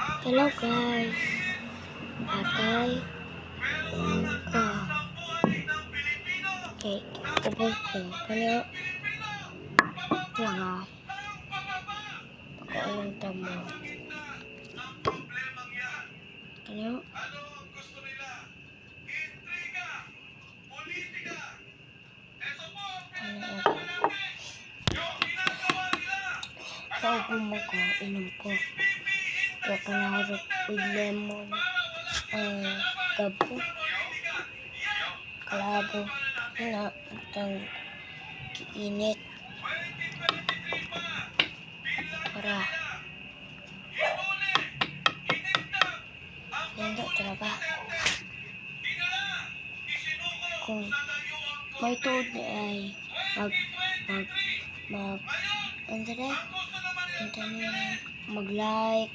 Hello guys, tatay ko. Okay, ubod ko. Kaya lang pagkaalang tamo. Kaya sa upo mo ko, inom ko. Kaya panahorot with lemon, gabo, kalabo, na itong kiinit para hindi talaga kung may tuod ay mag-like,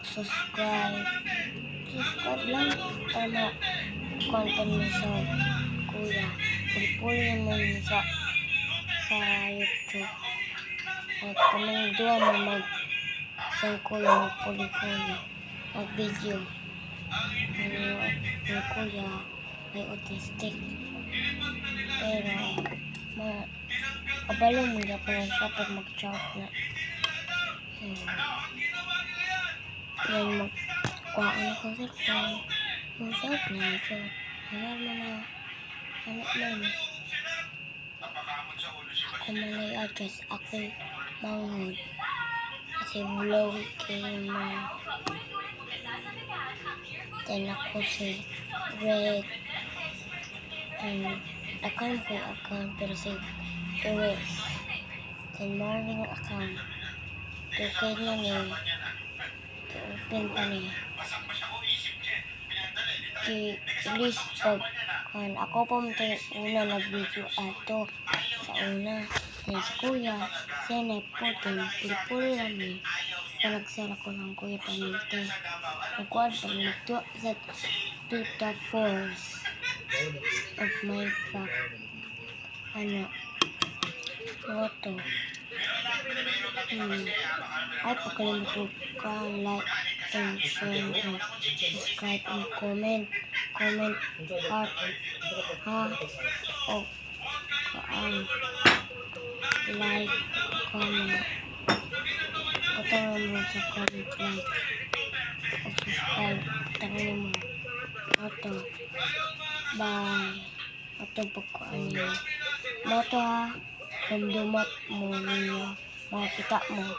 subscribe lang para content mo sa kuya. Puli mo sa YouTube. At kaming dua mo sa kuya magpuli-puli. Mag-video. Yung kuya may autistic. Pero kabalo mo na pa lang siya pag mag-chat na. Yan magkuha na kong cellphone. Yung cellphone, chat. Hanap mo na. Ako malay address. Ako'y manghod. Kasi blowy kayo mo. Then ako si Red. Account ko pero si Iris. Then morning account. Okay na niya. I-open pa niya. I-list pag ako po una nag-video ato sa una. Then si kuya, sinep po din. Puli-puli lang niya. Panagsara ko ng kuya paminti. Nagkuhan pa nagtuwa sa Tuta Force of Minecraft. Photo. Ay, pagkalimutan ka, like and share and subscribe and comment. Comment heart. O like, comment. Patawa mo sa comment, like, o subscribe. Tangin mo. Ito. Bye. Ito pagkuhan niyo. Ito ha. Dumdumat mo ninyo. Makikita mo.